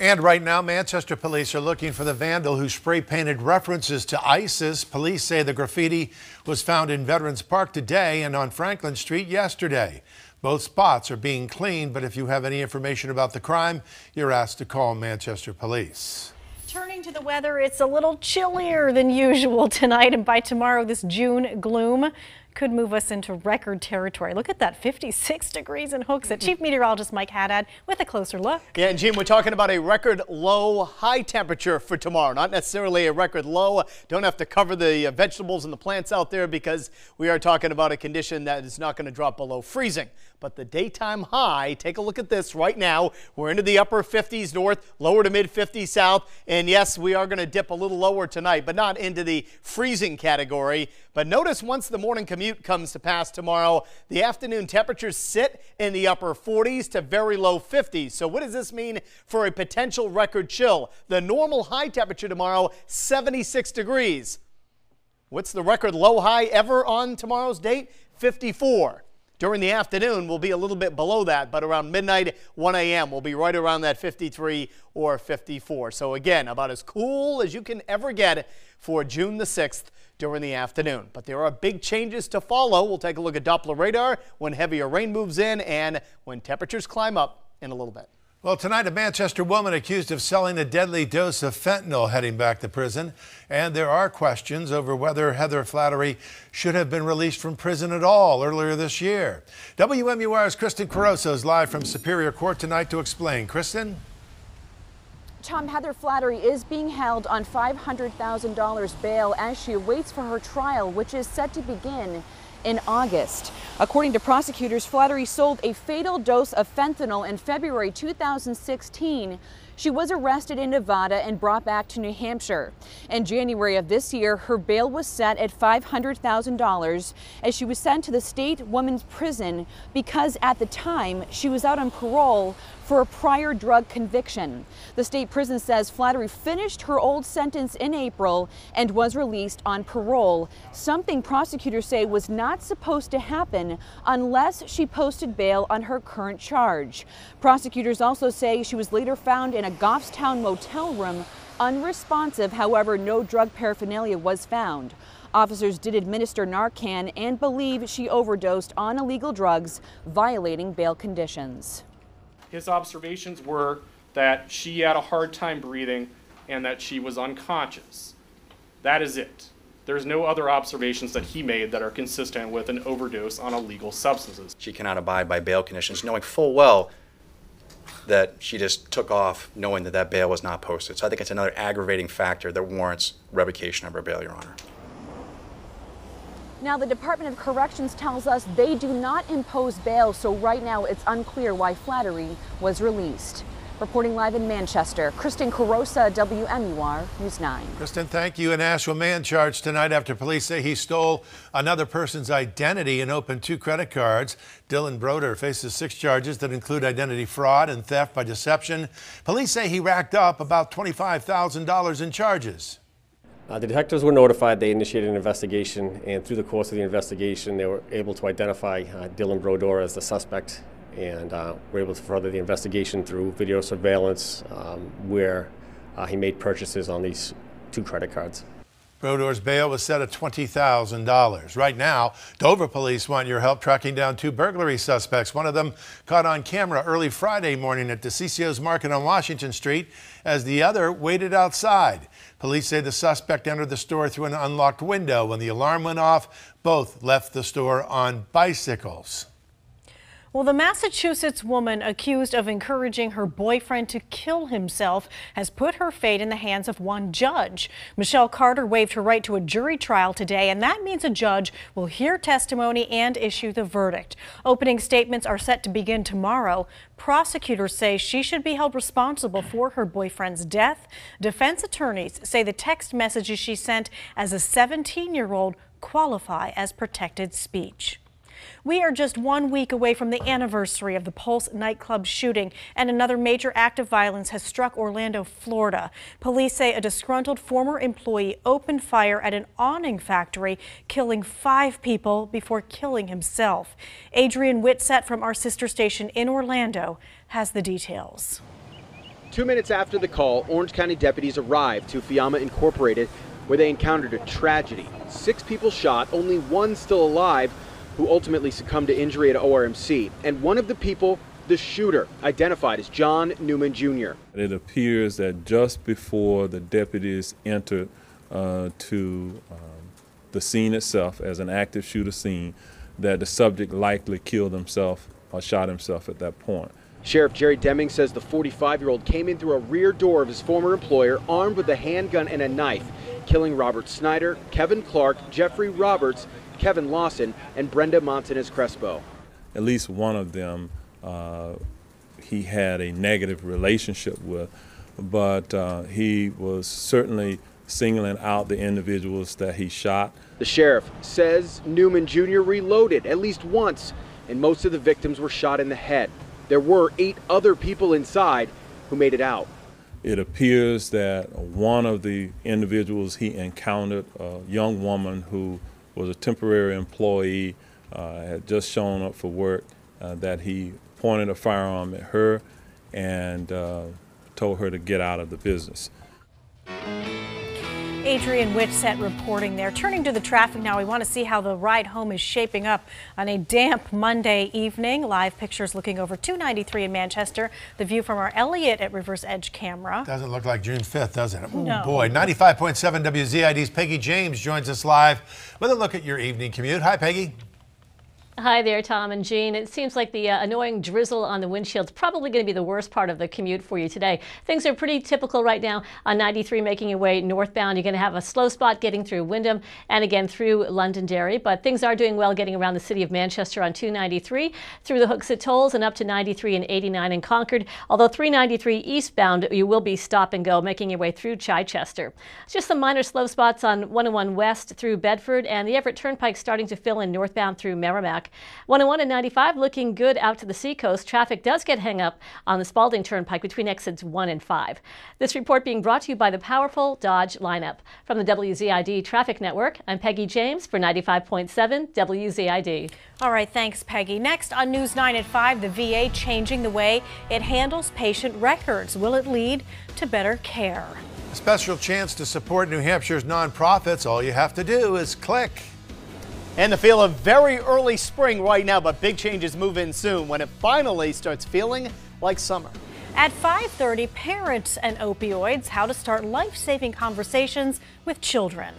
And right now, Manchester police are looking for the vandal who spray painted references to ISIS. Police say the graffiti was found in Veterans Park today and on Franklin Street yesterday. Both spots are being cleaned, but if you have any information about the crime, you're asked to call Manchester police. Turning to the weather, it's a little chillier than usual tonight, and by tomorrow, this June gloom could move us into record territory. Look at that, 56 degrees in Hooksett. Chief Meteorologist Mike Haddad with a closer look. Yeah, and Jim, we're talking about a record low high temperature for tomorrow. Not necessarily a record low. Don't have to cover the vegetables and the plants out there because we are talking about a condition that is not going to drop below freezing. But the daytime high, take a look at this right now. We're into the upper 50s north, lower to mid 50s south. And yes, we are going to dip a little lower tonight, but not into the freezing category. But notice once the morning commute comes to pass tomorrow, the afternoon temperatures sit in the upper 40s to very low 50s. So what does this mean for a potential record chill? The normal high temperature tomorrow, 76 degrees. What's the record low high ever on tomorrow's date? 54. During the afternoon, we'll be a little bit below that, but around midnight, 1 a.m., we'll be right around that 53 or 54. So again, about as cool as you can ever get for June the 6th during the afternoon. But there are big changes to follow. We'll take a look at Doppler radar when heavier rain moves in and when temperatures climb up in a little bit. Well, tonight, a Manchester woman accused of selling a deadly dose of fentanyl heading back to prison. And there are questions over whether Heather Flattery should have been released from prison at all earlier this year. WMUR's Kristen Caroso is live from Superior Court tonight to explain. Kristen? Tom, Heather Flattery is being held on $500,000 bail as she awaits for her trial, which is set to begin in August. According to prosecutors, Flattery sold a fatal dose of fentanyl in February 2016. She was arrested in Nevada and brought back to New Hampshire. In January of this year, her bail was set at $500,000 as she was sent to the state women's prison because at the time she was out on parole for a prior drug conviction. The state prison says Flattery finished her old sentence in April and was released on parole, something prosecutors say was not supposed to happen unless she posted bail on her current charge. Prosecutors also say she was later found in a Goffstown motel room unresponsive. However, no drug paraphernalia was found. Officers did administer Narcan and believe she overdosed on illegal drugs, violating bail conditions. His observations were that she had a hard time breathing and that she was unconscious. That is it. There's no other observations that he made that are consistent with an overdose on illegal substances. She cannot abide by bail conditions, knowing full well that she just took off knowing that that bail was not posted. So I think it's another aggravating factor that warrants revocation of her bail, Your Honor. Now, the Department of Corrections tells us they do not impose bail, so right now it's unclear why Flattery was released. Reporting live in Manchester, Kristen Carosa, WMUR News 9. Kristen, thank you. An Asheville man charged tonight after police say he stole another person's identity and opened 2 credit cards. Dylan Broder faces 6 charges that include identity fraud and theft by deception. Police say he racked up about $25,000 in charges. The detectives were notified. They initiated an investigation, and through the course of the investigation, they were able to identify Dylan Brodeur as the suspect, and were able to further the investigation through video surveillance where he made purchases on these 2 credit cards. Brodeur's bail was set at $20,000. Right now, Dover police want your help tracking down 2 burglary suspects. One of them caught on camera early Friday morning at DeCicio's Market on Washington Street as the other waited outside. Police say the suspect entered the store through an unlocked window. When the alarm went off, both left the store on bicycles. Well, the Massachusetts woman accused of encouraging her boyfriend to kill himself has put her fate in the hands of one judge. Michelle Carter waived her right to a jury trial today, and that means a judge will hear testimony and issue the verdict. Opening statements are set to begin tomorrow. Prosecutors say she should be held responsible for her boyfriend's death. Defense attorneys say the text messages she sent as a 17-year-old qualify as protected speech. We are just 1 week away from the anniversary of the Pulse nightclub shooting, and another major act of violence has struck Orlando, Florida. Police say a disgruntled former employee opened fire at an awning factory, killing 5 people before killing himself. Adrian Whitsett from our sister station in Orlando has the details. 2 minutes after the call, Orange County deputies arrived to Fiamma Incorporated, where they encountered a tragedy. 6 people shot, only 1 still alive, who ultimately succumbed to injury at ORMC. And one of the people, the shooter, identified as John Newman Jr. It appears that just before the deputies entered to the scene itself as an active shooter scene, that the subject likely killed himself or shot himself at that point. Sheriff Jerry Deming says the 45-year-old came in through a rear door of his former employer armed with a handgun and a knife, killing Robert Snyder, Kevin Clark, Jeffrey Roberts, Kevin Lawson, and Brenda Montanez Crespo. At least one of them he had a negative relationship with, but he was certainly singling out the individuals that he shot. The sheriff says Newman Jr. reloaded at least once, and most of the victims were shot in the head. There were 8 other people inside who made it out. It appears that one of the individuals he encountered, a young woman who was a temporary employee, had just shown up for work, that he pointed a firearm at her and told her to get out of the business. Adrian Whitsett reporting there. Turning to the traffic now, we want to see how the ride home is shaping up on a damp Monday evening. Live pictures looking over 293 in Manchester. The view from our Elliott at River's Edge camera. Doesn't look like June 5th, does it? No. Oh boy. 95.7 WZID's Peggy James joins us live with a look at your evening commute. Hi, Peggy. Hi there, Tom and Jean. It seems like the annoying drizzle on the windshield's probably going to be the worst part of the commute for you today. Things are pretty typical right now on 93 making your way northbound. You're going to have a slow spot getting through Wyndham and again through Londonderry, but things are doing well getting around the city of Manchester on 293 through the Hooksett Tolls and up to 93 and 89 in Concord. Although 393 eastbound, you will be stop and go making your way through Chichester. Just some minor slow spots on 101 west through Bedford, and the Everett Turnpike starting to fill in northbound through Merrimack. 101 and 95 looking good out to the seacoast. Traffic does get hung up on the Spalding Turnpike between exits 1 and 5. This report being brought to you by the powerful Dodge lineup. From the WZID Traffic Network, I'm Peggy James for 95.7 WZID. All right, thanks, Peggy. Next on News 9 at 5, the VA changing the way it handles patient records. Will it lead to better care? A special chance to support New Hampshire's nonprofits. All you have to do is click. And the feel of very early spring right now, but big changes move in soon when it finally starts feeling like summer. At 5:30, parents and opioids, how to start life-saving conversations with children.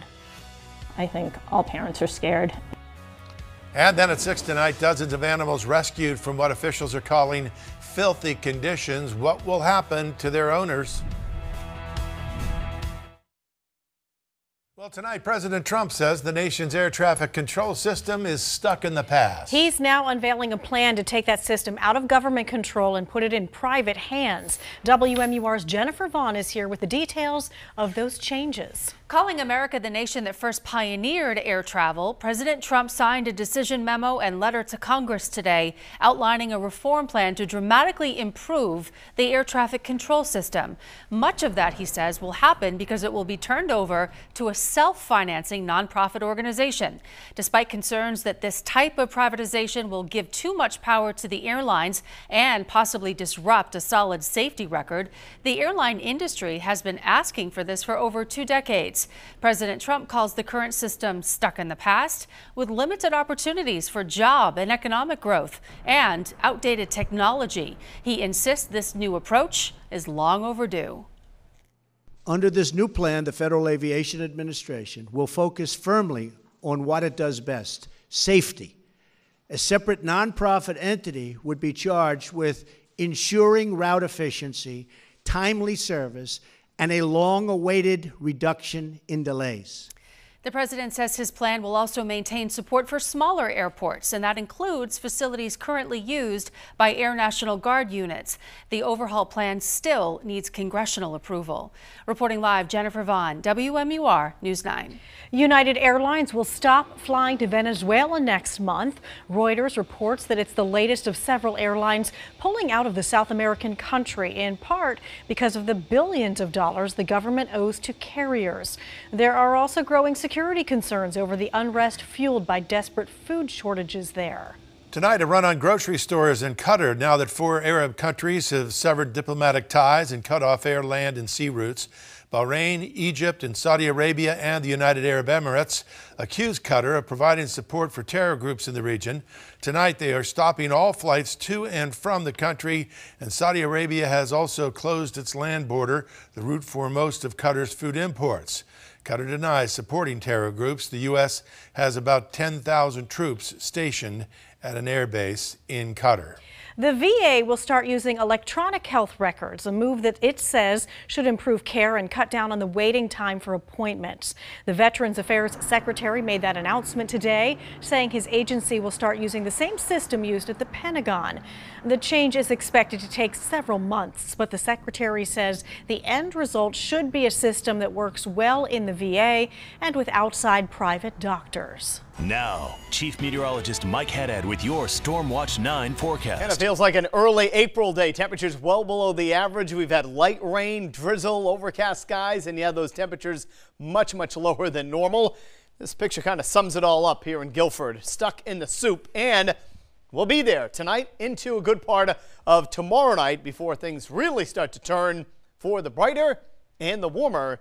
I think all parents are scared. And then at 6 tonight, dozens of animals rescued from what officials are calling filthy conditions. What will happen to their owners? Well, tonight, President Trump says the nation's air traffic control system is stuck in the past. He's now unveiling a plan to take that system out of government control and put it in private hands. WMUR's Jennifer Vaughn is here with the details of those changes. Calling America the nation that first pioneered air travel, President Trump signed a decision memo and letter to Congress today outlining a reform plan to dramatically improve the air traffic control system. Much of that, he says, will happen because it will be turned over to a self-financing nonprofit organization. Despite concerns that this type of privatization will give too much power to the airlines and possibly disrupt a solid safety record, the airline industry has been asking for this for over 2 decades. President Trump calls the current system stuck in the past, with limited opportunities for job and economic growth and outdated technology. He insists this new approach is long overdue. Under this new plan, the Federal Aviation Administration will focus firmly on what it does best: safety. A separate nonprofit entity would be charged with ensuring route efficiency, timely service, and a long-awaited reduction in delays. The president says his plan will also maintain support for smaller airports, and that includes facilities currently used by Air National Guard units. The overhaul plan still needs congressional approval. Reporting live, Jennifer Vaughn, WMUR News 9. United Airlines will stop flying to Venezuela next month. Reuters reports that it's the latest of several airlines pulling out of the South American country, in part because of the billions of dollars the government owes to carriers. There are also growing security concerns over the unrest fueled by desperate food shortages there. Tonight, a run on grocery stores in Qatar now that 4 Arab countries have severed diplomatic ties and cut off air, land, and sea routes. Bahrain, Egypt, and Saudi Arabia and the United Arab Emirates accuse Qatar of providing support for terror groups in the region. Tonight, they are stopping all flights to and from the country, and Saudi Arabia has also closed its land border, the route for most of Qatar's food imports. Qatar denies supporting terror groups. The U.S. has about 10,000 troops stationed at an airbase in Qatar. The VA will start using electronic health records, a move that it says should improve care and cut down on the waiting time for appointments. The Veterans Affairs Secretary made that announcement today, saying his agency will start using the same system used at the Pentagon. The change is expected to take several months, but the Secretary says the end result should be a system that works well in the VA and with outside private doctors. Now, Chief Meteorologist Mike Haddad with your Storm Watch 9 forecast. And it feels like an early April day. Temperatures well below the average. We've had light rain, drizzle, overcast skies, and yeah, those temperatures much lower than normal. This picture kind of sums it all up here in Guilford. Stuck in the soup, and we'll be there tonight into a good part of tomorrow night before things really start to turn for the brighter and the warmer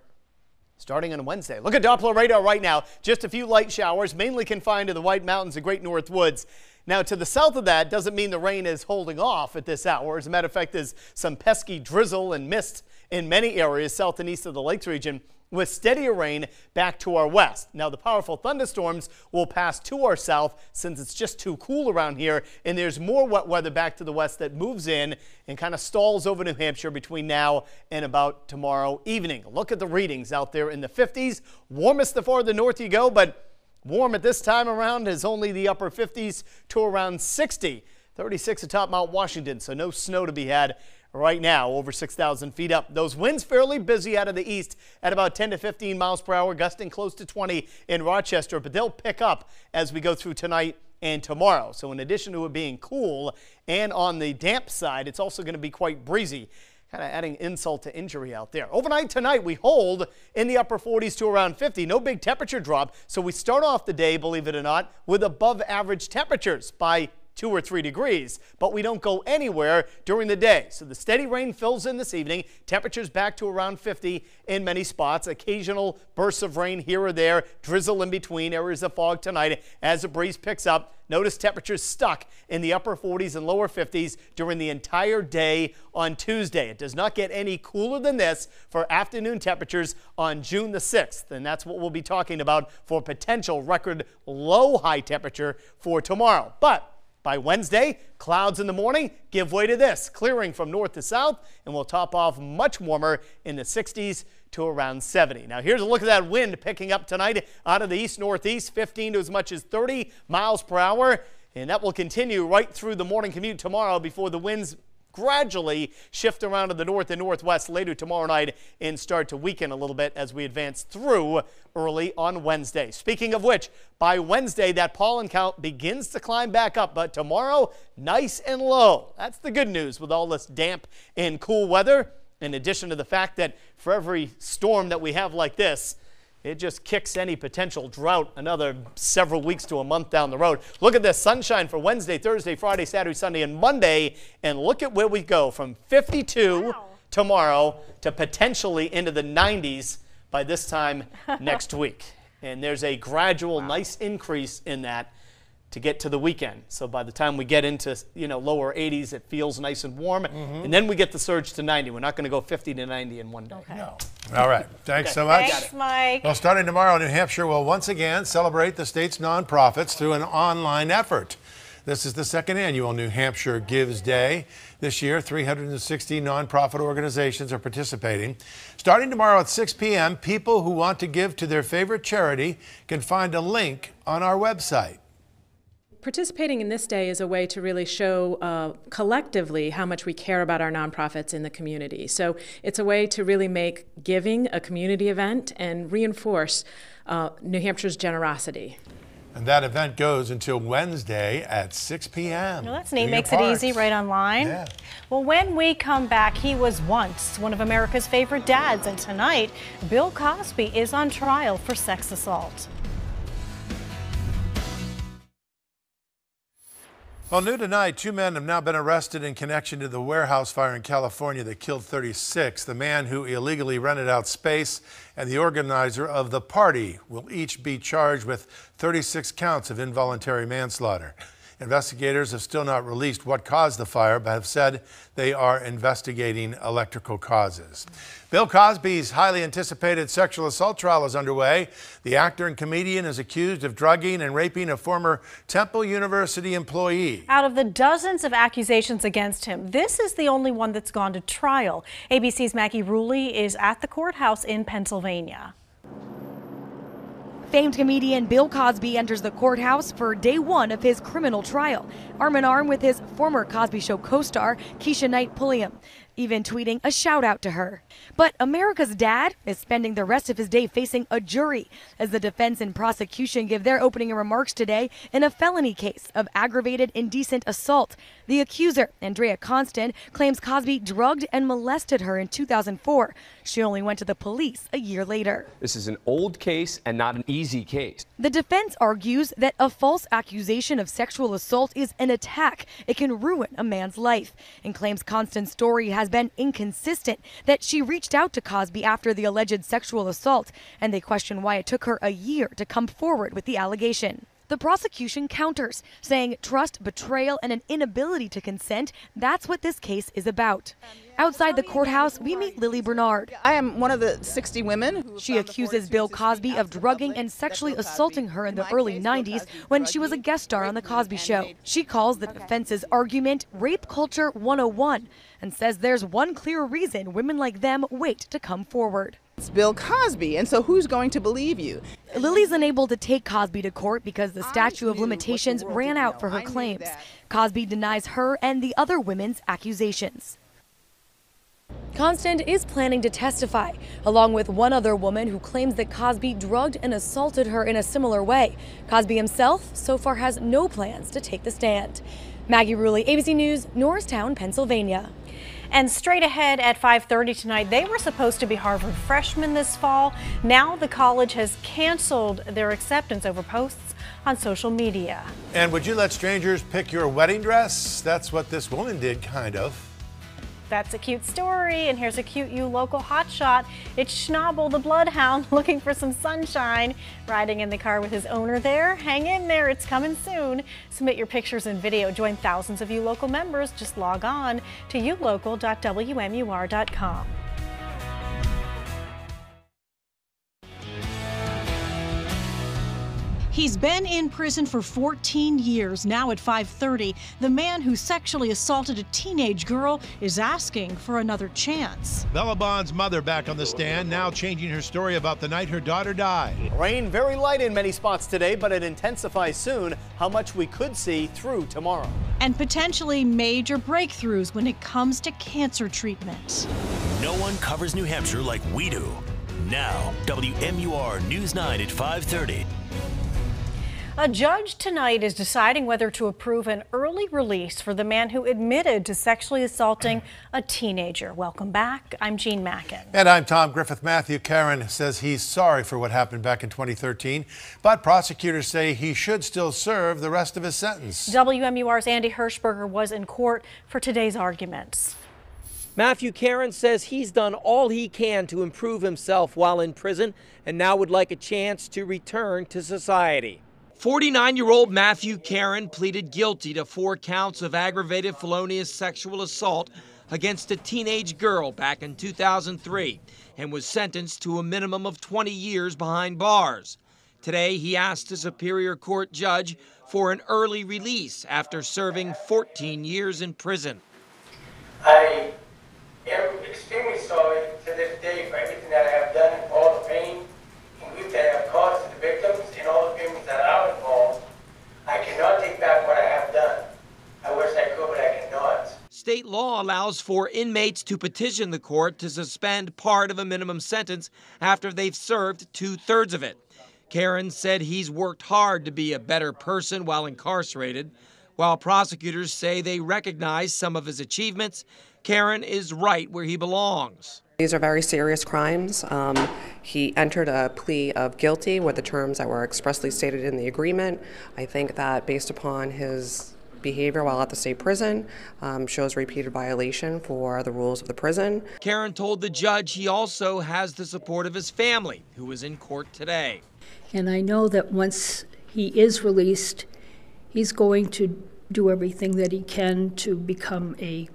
starting on Wednesday. Look at Doppler radar right now. Just a few light showers, mainly confined to the White Mountains and Great North Woods. Now, to the south of that doesn't mean the rain is holding off at this hour. As a matter of fact, there's some pesky drizzle and mist in many areas south and east of the Lakes region, with steadier rain back to our west. Now, the powerful thunderstorms will pass to our south since it's just too cool around here, and there's more wet weather back to the west that moves in and kind of stalls over New Hampshire between now and about tomorrow evening. Look at the readings out there in the 50s. Warmest the farther north you go, but warm at this time around is only the upper 50s to around 60. 36 atop Mount Washington, so no snow to be had right now, over 6,000 feet up. Those winds fairly busy out of the east at about 10 to 15 miles per hour, gusting close to 20 in Rochester, but they'll pick up as we go through tonight and tomorrow. So in addition to it being cool and on the damp side, it's also going to be quite breezy, kind of adding insult to injury out there. Overnight tonight, we hold in the upper 40s to around 50. No big temperature drop, so we start off the day, believe it or not, with above average temperatures by 2 or 3 degrees, but we don't go anywhere during the day. So the steady rain fills in this evening. Temperatures back to around 50 in many spots. Occasional bursts of rain here or there. Drizzle in between. Areas of fog tonight as the breeze picks up. Notice temperatures stuck in the upper 40s and lower 50s during the entire day on Tuesday. It does not get any cooler than this for afternoon temperatures on June the 6th. And that's what we'll be talking about for potential record low high temperature for tomorrow. But by Wednesday, clouds in the morning give way to this, clearing from north to south, and we'll top off much warmer in the 60s to around 70. Now here's a look at that wind picking up tonight out of the east-northeast, 15 to as much as 30 miles per hour, and that will continue right through the morning commute tomorrow before the winds gradually shift around to the north and northwest later tomorrow night and start to weaken a little bit as we advance through early on Wednesday. Speaking of which, by Wednesday, that pollen count begins to climb back up, but tomorrow, nice and low. That's the good news with all this damp and cool weather, in addition to the fact that for every storm that we have like this, it just kicks any potential drought another several weeks to a month down the road. Look at this sunshine for Wednesday, Thursday, Friday, Saturday, Sunday, and Monday. And look at where we go from 52 tomorrow to potentially into the 90s by this time next week. And there's a gradual nice increase in that to get to the weekend. So by the time we get into, lower 80s, it feels nice and warm. And then we get the surge to 90. We're not going to go 50 to 90 in one day. Okay. No. All right. Thanks so much. Thanks, Mike. Well, starting tomorrow, New Hampshire will once again celebrate the state's nonprofits through an online effort. This is the second annual New Hampshire Gives Day. This year, 360 nonprofit organizations are participating. Starting tomorrow at 6 p.m., people who want to give to their favorite charity can find a link on our website. Participating in this day is a way to really show collectively how much we care about our nonprofits in the community. So it's a way to really make giving a community event and reinforce New Hampshire's generosity. And that event goes until Wednesday at 6 p.m. Well, that's neat. Makes it easy right online. Yeah. Well, when we come back, he was once one of America's favorite dads, and tonight, Bill Cosby is on trial for sex assault. Well, new tonight, 2 men have now been arrested in connection to the warehouse fire in California that killed 36. The man who illegally rented out space and the organizer of the party will each be charged with 36 counts of involuntary manslaughter. Investigators have still not released what caused the fire, but have said they are investigating electrical causes. Bill Cosby's highly anticipated sexual assault trial is underway. The actor and comedian is accused of drugging and raping a former Temple University employee. Out of the dozens of accusations against him, this is the only one that's gone to trial. ABC's Maggie Rulli is at the courthouse in Pennsylvania. Famed comedian Bill Cosby enters the courthouse for day one of his criminal trial, arm in arm with his former Cosby Show co-star Keisha Knight Pulliam, even tweeting a shout out to her. But America's dad is spending the rest of his day facing a jury as the defense and prosecution give their opening remarks today in a felony case of aggravated indecent assault. The accuser, Andrea Constant, claims Cosby drugged and molested her in 2004. She only went to the police a year later. This is an old case and not an easy case. The defense argues that a false accusation of sexual assault is an attack. It can ruin a man's life, and claims Constant's story has been inconsistent, that she reached out to Cosby after the alleged sexual assault, and they question why it took her a year to come forward with the allegation. The prosecution counters, saying trust, betrayal, and an inability to consent, that's what this case is about. Outside the courthouse, we meet Lily Bernard. I am one of the 60 women. She accuses Bill Cosby of drugging and sexually assaulting her in the early 90s when she was a guest star on The Cosby Show. She calls the defense's argument Rape Culture 101 and says there's one clear reason women like them wait to come forward. It's Bill Cosby, and so who's going to believe you? Lily's unable to take Cosby to court because the statute of limitations ran out for her claims. Cosby denies her and the other women's accusations. Constant is planning to testify, along with one other woman who claims that Cosby drugged and assaulted her in a similar way. Cosby himself so far has no plans to take the stand. Maggie Rulli, ABC News, Norristown, Pennsylvania. And straight ahead at 5:30 tonight, they were supposed to be Harvard freshmen this fall. Now the college has canceled their acceptance over posts on social media. And would you let strangers pick your wedding dress? That's what this woman did, kind of. That's a cute story, and here's a cute local hotshot. It's Schnabel the bloodhound looking for some sunshine, riding in the car with his owner there. Hang in there, it's coming soon. Submit your pictures and video. Join thousands of local members. Just log on to ulocal.wmur.com. He's been in prison for 14 years. Now at 5:30, the man who sexually assaulted a teenage girl is asking for another chance. Bella Bond's mother back on the stand, now changing her story about the night her daughter died. Rain very light in many spots today, but it intensifies soon. How much we could see through tomorrow. And potentially major breakthroughs when it comes to cancer treatment. No one covers New Hampshire like we do. Now, WMUR News 9 at 5:30. A judge tonight is deciding whether to approve an early release for the man who admitted to sexually assaulting a teenager. Welcome back. I'm Jean Mackin. And I'm Tom Griffith. Matthew Caron says he's sorry for what happened back in 2013, but prosecutors say he should still serve the rest of his sentence. WMUR's Andy Hirschberger was in court for today's arguments. Matthew Caron says he's done all he can to improve himself while in prison and now would like a chance to return to society. 49-year-old Matthew Caron pleaded guilty to 4 counts of aggravated felonious sexual assault against a teenage girl back in 2003 and was sentenced to a minimum of 20 years behind bars. Today, he asked a Superior Court judge for an early release after serving 14 years in prison. I am extremely sorry to this day for everything that I have done and all the pain and grief that I have caused to the victims and all the families that are involved. I cannot take back what I have done. I wish I could, but I cannot. State law allows for inmates to petition the court to suspend part of a minimum sentence after they've served 2/3 of it. Caron said he's worked hard to be a better person while incarcerated. While prosecutors say they recognize some of his achievements, Caron is right where he belongs. These are very serious crimes. He entered a plea of guilty with the terms that were expressly stated in the agreement. I think that based upon his behavior while at the state prison, shows repeated violation for the rules of the prison. Karen told the judge he also has the support of his family, who was in court today. And I know that once he is released, he's going to do everything that he can to become a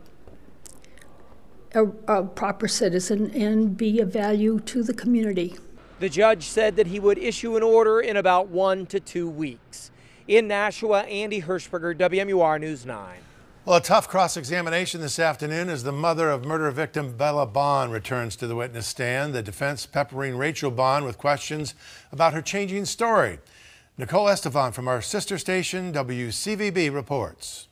proper citizen and be of value to the community. The judge said that he would issue an order in about 1 to 2 weeks. In Nashua, Andy Hirschberger, WMUR News 9. Well, a tough cross-examination this afternoon as the mother of murder victim Bella Bond returns to the witness stand. The defense peppering Rachel Bond with questions about her changing story. Nicole Estevan from our sister station, WCVB, reports.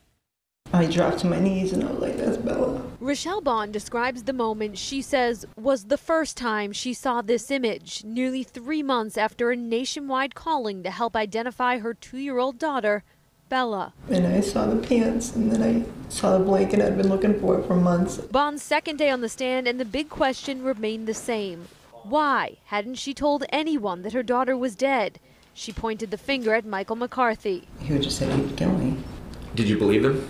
I dropped to my knees and I was like, that's Bella. Rochelle Bond describes the moment she says was the first time she saw this image, nearly 3 months after a nationwide calling to help identify her 2-year-old daughter, Bella. And I saw the pants and then I saw the blanket. I'd been looking for it for months. Bond's second day on the stand and the big question remained the same. Why hadn't she told anyone that her daughter was dead? She pointed the finger at Michael McCarthy. He would just say he'd kill me. Did you believe him?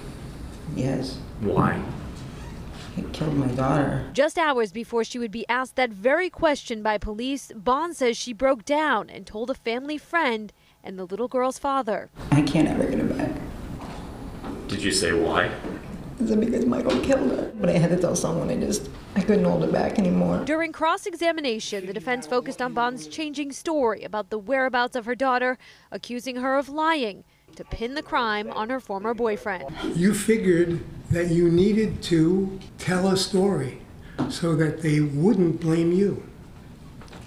Yes. Why? He killed my daughter. Just hours before she would be asked that very question by police, Bond says she broke down and told a family friend and the little girl's father. I can't ever get her back. Did you say why? Is it because Michael killed her? But I had to tell someone. I couldn't hold it back anymore. During cross-examination, the defense focused on Bond's changing story about the whereabouts of her daughter, accusing her of lying to pin the crime on her former boyfriend. You figured that you needed to tell a story so that they wouldn't blame you.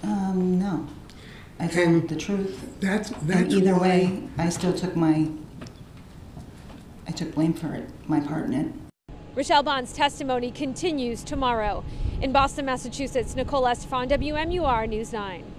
No. I told the truth. That's either way, I still took blame for it, my part in it. Rochelle Bond's testimony continues tomorrow. In Boston, Massachusetts, Nicole Estefan, WMUR News 9.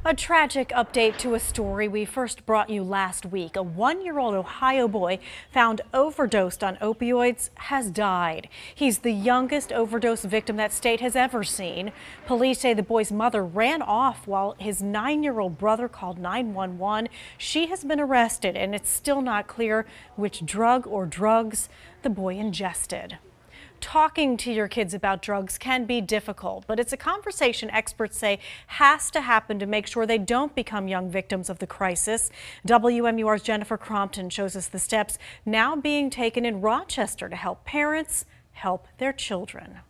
A tragic update to a story we first brought you last week. A 1-year-old Ohio boy found overdosed on opioids has died. He's the youngest overdose victim that state has ever seen. Police say the boy's mother ran off while his 9-year-old brother called 911. She has been arrested, and it's still not clear which drug or drugs the boy ingested. Talking to your kids about drugs can be difficult, but it's a conversation experts say has to happen to make sure they don't become young victims of the crisis. WMUR's Jennifer Crompton shows us the steps now being taken in Rochester to help parents help their children.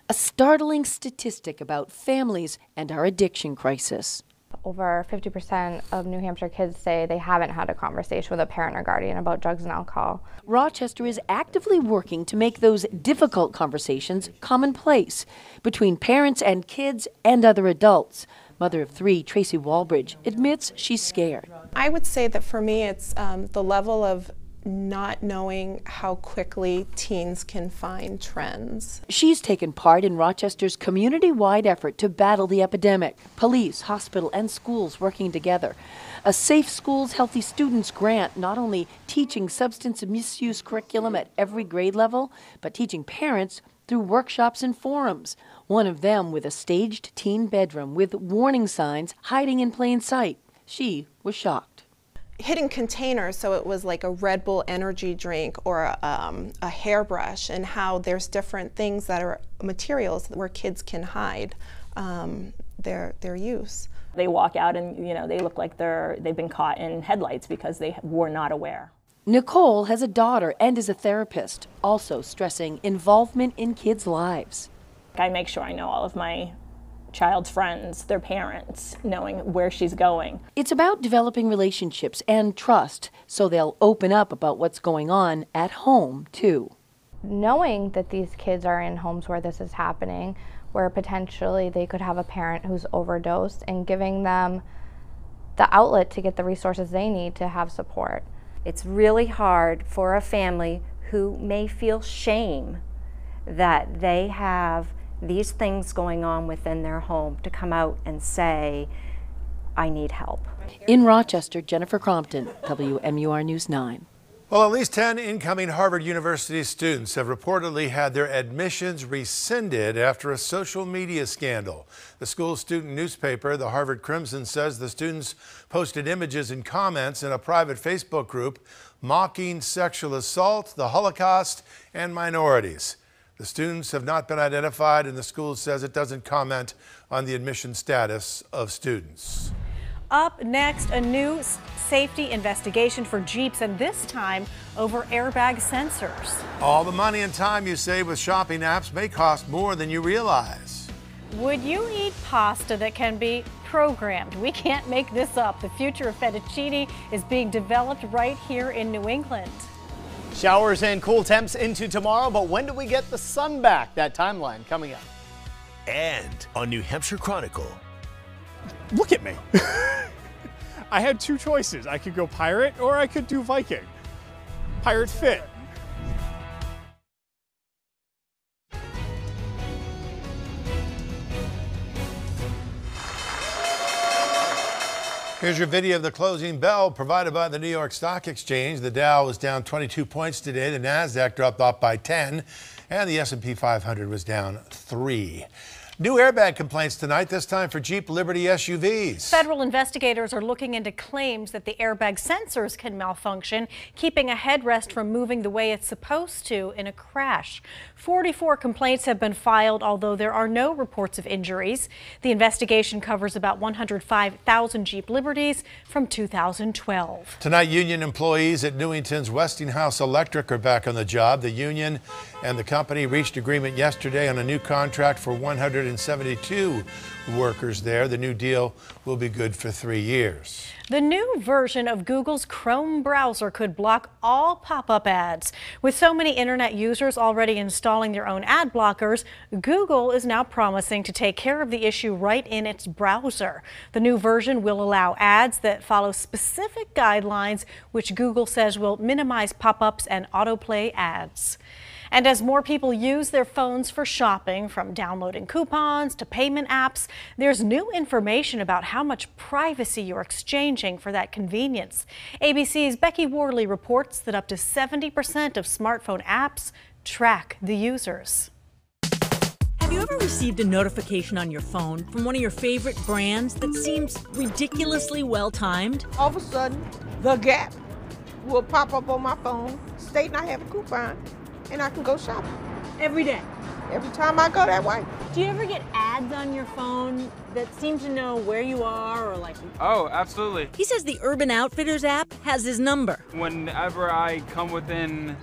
A startling statistic about families and our addiction crisis. Over 50% of New Hampshire kids say they haven't had a conversation with a parent or guardian about drugs and alcohol. Rochester is actively working to make those difficult conversations commonplace between parents and kids and other adults. Mother of 3, Tracy Walbridge, admits she's scared. I would say that for me it's the level of not knowing how quickly teens can find trends. She's taken part in Rochester's community-wide effort to battle the epidemic. Police, hospital, and schools working together. A Safe Schools, Healthy Students grant not only teaching substance misuse curriculum at every grade level, but teaching parents through workshops and forums. One of them with a staged teen bedroom with warning signs hiding in plain sight. She was shocked. Hidden containers, so it was like a Red Bull energy drink or a hairbrush, and how there's different things that are materials where kids can hide their use. They walk out and they look like they've been caught in headlights because they were not aware. Nicole has a daughter and is a therapist, also stressing involvement in kids' lives. I make sure I know all of my child's friends, their parents, knowing where she's going. It's about developing relationships and trust so they'll open up about what's going on at home, too. Knowing that these kids are in homes where this is happening, where potentially they could have a parent who's overdosed, and giving them the outlet to get the resources they need to have support. It's really hard for a family who may feel shame that they have these things going on within their home to come out and say, I need help. In Rochester, Jennifer Crompton, WMUR News 9. Well, at least 10 incoming Harvard University students have reportedly had their admissions rescinded after a social media scandal. The school's student newspaper, the Harvard Crimson, says the students posted images and comments in a private Facebook group mocking sexual assault, the Holocaust, and minorities. The students have not been identified, and the school says it doesn't comment on the admission status of students. Up next, a new safety investigation for Jeeps, and this time over airbag sensors. All the money and time you save with shopping apps may cost more than you realize. Would you eat pasta that can be programmed? We can't make this up. The future of fettuccine is being developed right here in New England. Showers and cool temps into tomorrow, but when do we get the sun back? That timeline coming up. And on New Hampshire Chronicle. Look at me. I had two choices. I could go pirate or I could do Viking. Pirate fit. Here's your video of the closing bell provided by the New York Stock Exchange. The Dow was down 22 points today. The Nasdaq dropped off by 10, and the S&P 500 was down 3. New airbag complaints tonight, this time for Jeep Liberty SUVs. Federal investigators are looking into claims that the airbag sensors can malfunction, keeping a headrest from moving the way it's supposed to in a crash. 44 complaints have been filed, although there are no reports of injuries. The investigation covers about 105,000 Jeep Liberties from 2012. Tonight, union employees at Newington's Westinghouse Electric are back on the job. The union and the company reached agreement yesterday on a new contract for 172 workers there. The new deal will be good for 3 years. The new version of Google's Chrome browser could block all pop-up ads. With so many internet users already installing their own ad blockers, Google is now promising to take care of the issue right in its browser. The new version will allow ads that follow specific guidelines, which Google says will minimize pop-ups and autoplay ads. And as more people use their phones for shopping, from downloading coupons to payment apps, there's new information about how much privacy you're exchanging for that convenience. ABC's Becky Worley reports that up to 70% of smartphone apps track the users. Have you ever received a notification on your phone from one of your favorite brands that seems ridiculously well-timed? All of a sudden, The Gap will pop up on my phone stating I have a coupon, and I can go shopping. Every day? Every time I go that way. Do you ever get ads on your phone that seem to know where you are or like... Oh, absolutely. He says the Urban Outfitters app has his number. Whenever I come within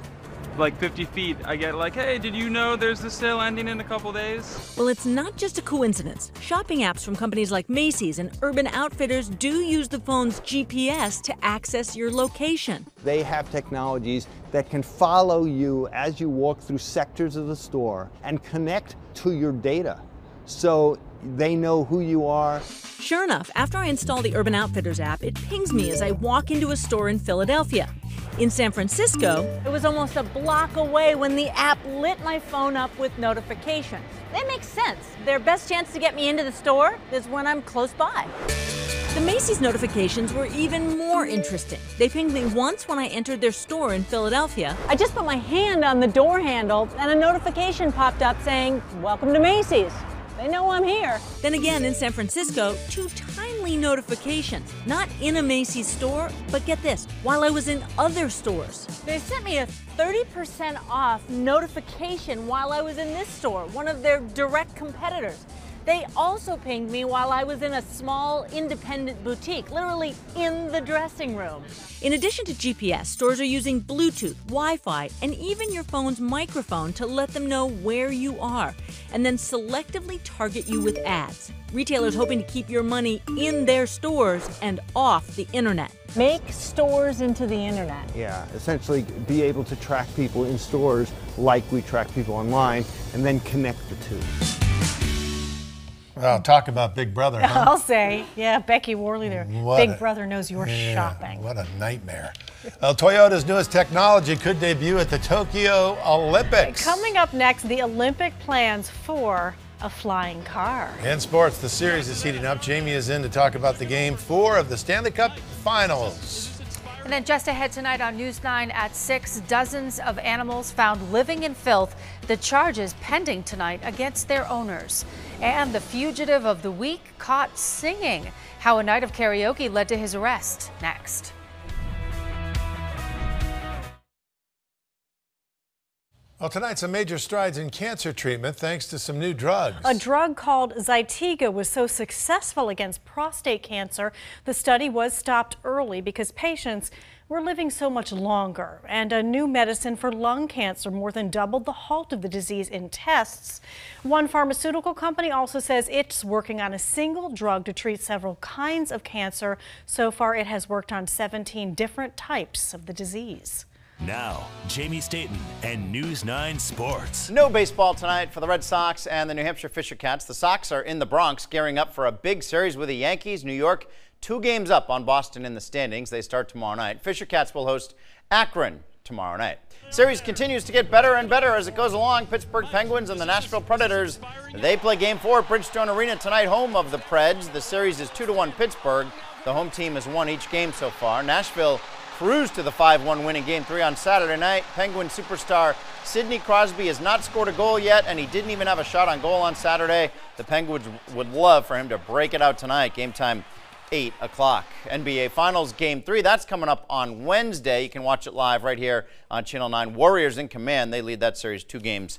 like 50 feet, I get like, hey, did you know there's a sale ending in a couple days? Well, it's not just a coincidence. Shopping apps from companies like Macy's and Urban Outfitters do use the phone's GPS to access your location. They have technologies that can follow you as you walk through sectors of the store and connect to your data, so they know who you are. Sure enough, after I install the Urban Outfitters app, it pings me as I walk into a store in Philadelphia. In San Francisco, it was almost a block away when the app lit my phone up with notifications. That makes sense. Their best chance to get me into the store is when I'm close by. The Macy's notifications were even more interesting. They pinged me once when I entered their store in Philadelphia. I just put my hand on the door handle and a notification popped up saying, "Welcome to Macy's." They know I'm here. Then again in San Francisco, 2 timely notifications. Not in a Macy's store, but get this, while I was in other stores. They sent me a 30% off notification while I was in this store, one of their direct competitors. They also pinged me while I was in a small independent boutique, literally in the dressing room. In addition to GPS, stores are using Bluetooth, Wi-Fi, and even your phone's microphone to let them know where you are, and then selectively target you with ads. Retailers hoping to keep your money in their stores and off the internet. Make stores into the internet. Yeah, essentially be able to track people in stores like we track people online, and then connect the two. Well, talk about Big Brother, huh? I'll say, yeah, Becky Worley there. Big Brother knows your shopping. What a nightmare. Toyota's newest technology could debut at the Tokyo Olympics. Coming up next, the Olympic plans for a flying car. In sports, the series is heating up. Jamie is in to talk about the Game 4 of the Stanley Cup Finals. And then just ahead tonight on News 9 at 6, dozens of animals found living in filth. The charges pending tonight against their owners. And the fugitive of the week caught singing. How a night of karaoke led to his arrest. Next. Well, tonight, some major strides in cancer treatment thanks to some new drugs. A drug called Zytiga was so successful against prostate cancer, the study was stopped early because patients were living so much longer. And a new medicine for lung cancer more than doubled the halt of the disease in tests. One pharmaceutical company also says it's working on a single drug to treat several kinds of cancer. So far, it has worked on 17 different types of the disease. Now, Jamie Staten and News 9 Sports. No baseball tonight for the Red Sox and the New Hampshire Fisher Cats. The Sox are in the Bronx gearing up for a big series with the Yankees. New York, 2 games up on Boston in the standings. They start tomorrow night. Fisher Cats will host Akron tomorrow night. Series continues to get better and better as it goes along. Pittsburgh Penguins and the Nashville Predators. They play Game 4 at Bridgestone Arena tonight, home of the Preds. The series is 2-1 Pittsburgh. The home team has won each game so far. Nashville cruised to the 5-1 win in Game 3 on Saturday night. Penguin superstar Sidney Crosby has not scored a goal yet, and he didn't even have a shot on goal on Saturday. The Penguins would love for him to break it out tonight. Game time 8 o'clock. NBA Finals Game 3, that's coming up on Wednesday. You can watch it live right here on Channel 9. Warriors in command. They lead that series 2-0.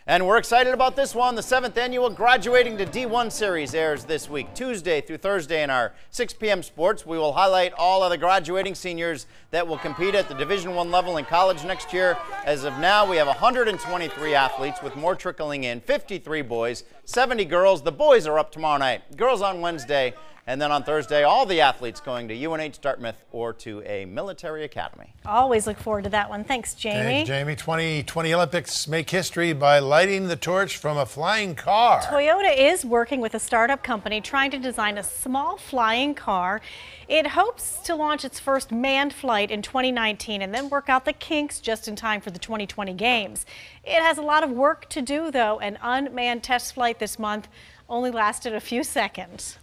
And we're excited about this one. The 7th annual Graduating to D1 series airs this week, Tuesday through Thursday in our 6 p.m. sports. We will highlight all of the graduating seniors that will compete at the Division I level in college next year. As of now, we have 123 athletes with more trickling in, 53 boys, 70 girls. The boys are up tomorrow night, girls on Wednesday. And then on Thursday, all the athletes going to UNH Dartmouth or to a military academy. Always look forward to that one. Thanks, Jamie. Thanks, Jamie. 2020 Olympics make history by lighting the torch from a flying car. Toyota is working with a startup company trying to design a small flying car. It hopes to launch its first manned flight in 2019 and then work out the kinks just in time for the 2020 games. It has a lot of work to do, though. An unmanned test flight this month only lasted a few seconds.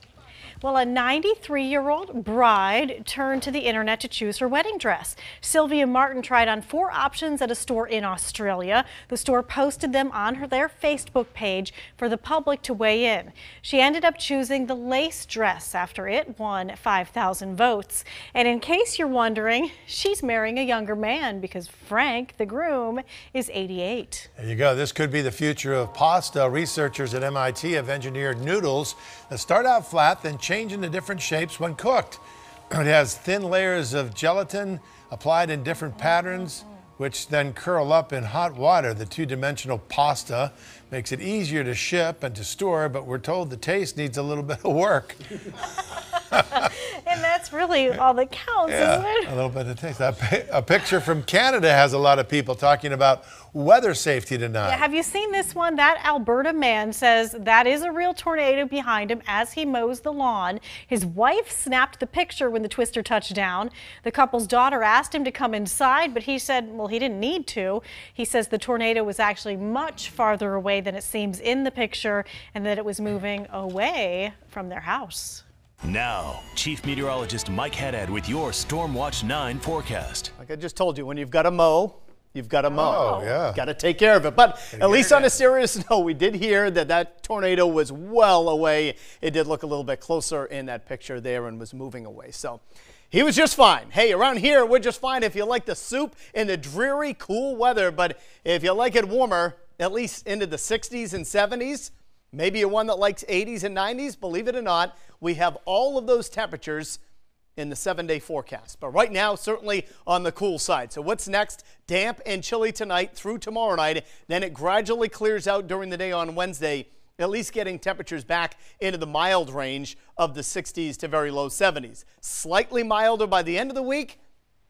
Well, a 93-year-old bride turned to the internet to choose her wedding dress. Sylvia Martin tried on 4 options at a store in Australia. The store posted them on their Facebook page for the public to weigh in. She ended up choosing the lace dress after it won 5,000 votes. And in case you're wondering, she's marrying a younger man because Frank, the groom, is 88. There you go. This could be the future of pasta. Researchers at MIT have engineered noodles that start out flat, then change into different shapes when cooked. It has thin layers of gelatin applied in different patterns, which then curl up in hot water. The 2-dimensional pasta makes it easier to ship and to store, but we're told the taste needs a little bit of work. And that's really all that counts, isn't it? A little bit of taste. A picture from Canada has a lot of people talking about weather safety tonight. Yeah, have you seen this one? That Alberta man says that is a real tornado behind him as he mows the lawn. His wife snapped the picture when the twister touched down. The couple's daughter asked him to come inside, but he said, well, he didn't need to. He says the tornado was actually much farther away than it seems in the picture and that it was moving away from their house. Now, Chief Meteorologist Mike Haddad with your Stormwatch 9 forecast. Like I just told you, when you've got to mow, you've got to mow. Oh, yeah. Got to take care of it. But at least on a serious note, we did hear that tornado was well away. It did look a little bit closer in that picture there and was moving away. So he was just fine. Hey, around here, we're just fine if you like the soup in the dreary, cool weather. But if you like it warmer, at least into the 60s and 70s, maybe you're one that likes 80s and 90s, believe it or not, we have all of those temperatures in the 7-day forecast. But right now, certainly on the cool side. So what's next? Damp and chilly tonight through tomorrow night. Then it gradually clears out during the day on Wednesday, at least getting temperatures back into the mild range of the 60s to very low 70s. Slightly milder by the end of the week.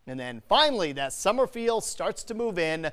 And then finally, that summer feel starts to move in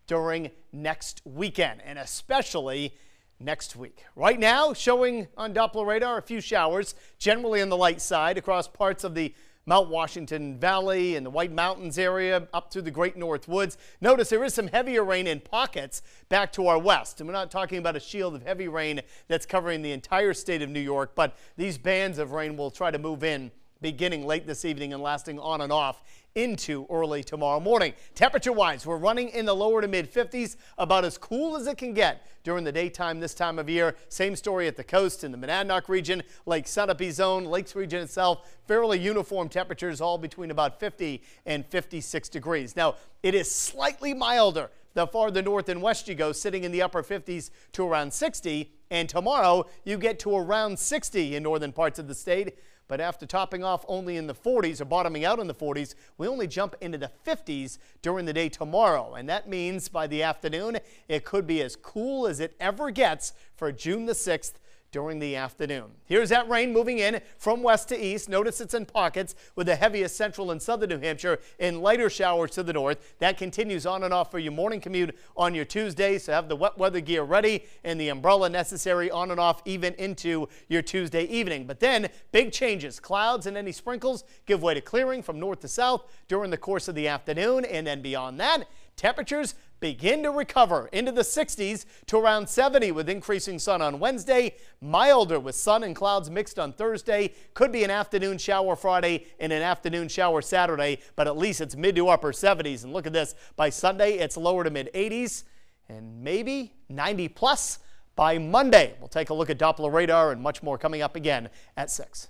during next weekend, and especially next week. Right now, showing on Doppler radar a few showers, generally on the light side across parts of the Mount Washington Valley and the White Mountains area up through the Great North Woods. Notice there is some heavier rain in pockets back to our west. And we're not talking about a shield of heavy rain that's covering the entire state of New York, but these bands of rain will try to move in beginning late this evening and lasting on and off into early tomorrow morning. Temperature-wise, we're running in the lower to mid-50s, about as cool as it can get during the daytime this time of year. Same story at the coast in the Monadnock region, Lake Sunapee zone, Lakes region itself, fairly uniform temperatures, all between about 50 and 56 degrees. Now, it is slightly milder the farther north and west you go, sitting in the upper 50s to around 60. And tomorrow, you get to around 60 in northern parts of the state. But after topping off only in the 40s or bottoming out in the 40s, we only jump into the 50s during the day tomorrow. And that means by the afternoon, it could be as cool as it ever gets for June the 6th during the afternoon. Here's that rain moving in from west to east. Notice it's in pockets with the heaviest central and southern New Hampshire and lighter showers to the north. That continues on and off for your morning commute on your Tuesday, so have the wet weather gear ready and the umbrella necessary on and off even into your Tuesday evening. But then big changes. Clouds and any sprinkles give way to clearing from north to south during the course of the afternoon, and then beyond that, temperatures begin to recover into the 60s to around 70 with increasing sun on Wednesday, milder with sun and clouds mixed on Thursday. Could be an afternoon shower Friday and an afternoon shower Saturday, but at least it's mid to upper 70s. And look at this, by Sunday it's lower to mid 80s and maybe 90 plus by Monday. We'll take a look at Doppler radar and much more coming up again at 6.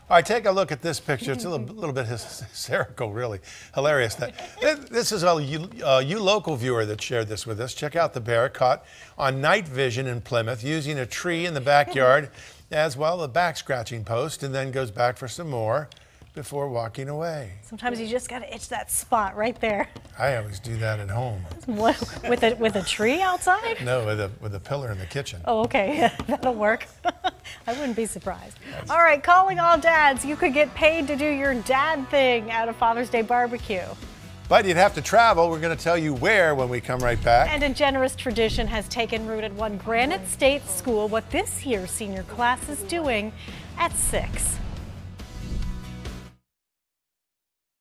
All right, take a look at this picture. It's a little bit hysterical, really. Hilarious. This is a you local viewer that shared this with us. Check out the bear caught on night vision in Plymouth using a tree in the backyard as well, a back scratching post, and then goes back for some more before walking away. Sometimes you just got to itch that spot right there. I always do that at home. What, with a tree outside? No, with a pillar in the kitchen. Oh, okay. Yeah, that'll work. I wouldn't be surprised. All right, calling all dads. You could get paid to do your dad thing at a Father's Day barbecue. But you'd have to travel. We're going to tell you where when we come right back. And a generous tradition has taken root at one Granite State school. What this year's senior class is doing at 6.